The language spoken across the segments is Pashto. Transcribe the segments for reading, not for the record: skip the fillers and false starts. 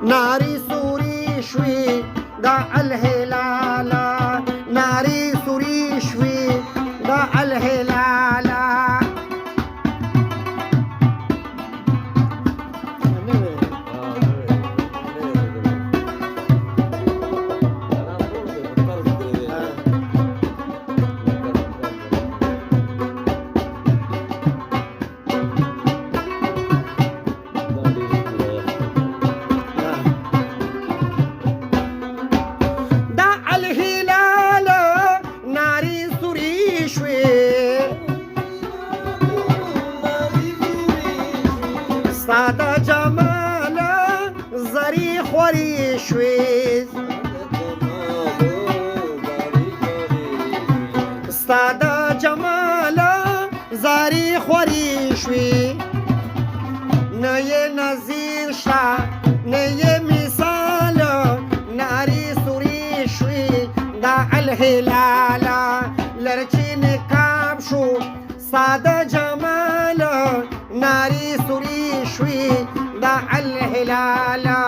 ناري سوري شوي دع الهلالا، ناري سوري شوي دع الهلالا. ساده جماله زری خوری شوی، ساده جماله زری خوری شوی. نه یه نظیر شا نه یه مثال، ناری سوری شوی دا الهلالا. لرچی نکاب شو ساده جماله، ناری سوری شوی دا الهلالا،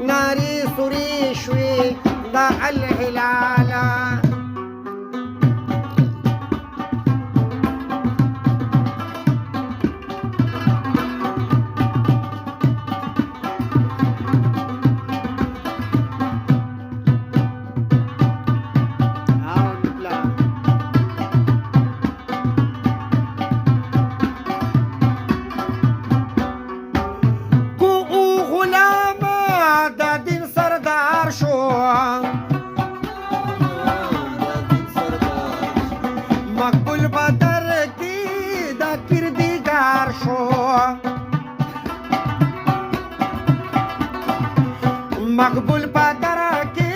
ناری سوری شوی دا الهلالا. مقبول بدر کی دا کردگار شو، مقبول بدر کی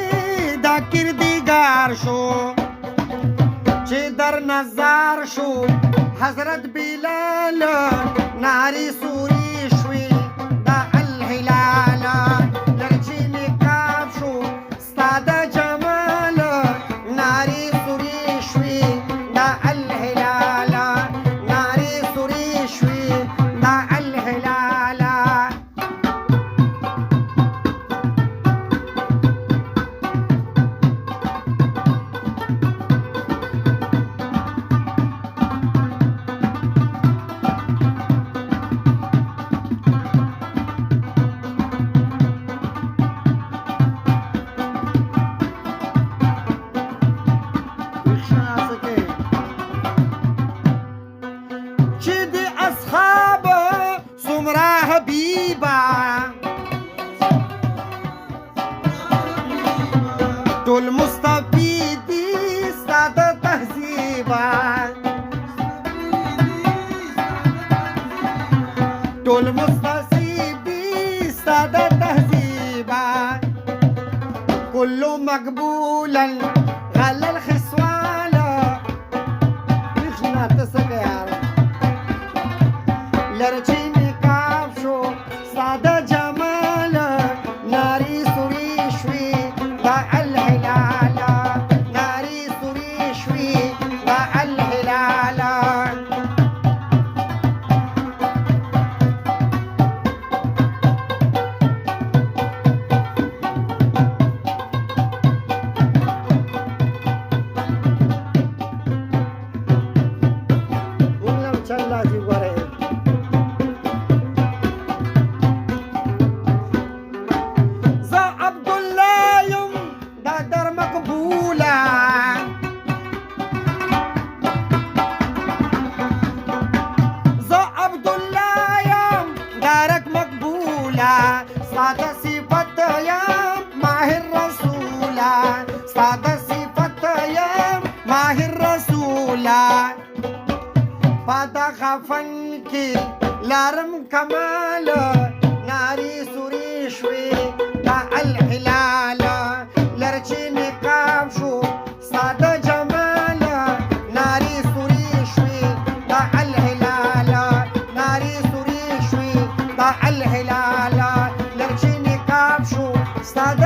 دا کردگار شو. چه در نظر شو حضرت بلال، ناری سوری شوی دا الهلالا. لرچی نکاب شو ساده جمال، ناری سوری شوی دا الهلالا، ناری سوری شوی دا الهلالا. ټول مستفیدی ساده تهذیبا، ټول مستفیدی ساده تهذیبا. كل مقبولا غل الخصواله. اخنا تسقى يا رب. لرچی نکاب شو ساده جماله، ناری سوری شوی دا الهلالا، ناری سوری شوی دا الهلالا. ساده صفت یم ماهر رسولا، ساده صفت یم ماهر رسولا. پادا خفن کی لارم کمال، ناری سوری شوی دا الهلالا. لرچی نقاب شو ساده جمال، ناری سوری شوی دا الهلالا، ناری سوری شوی دا الهلالا. لرچی نقاب شو ساده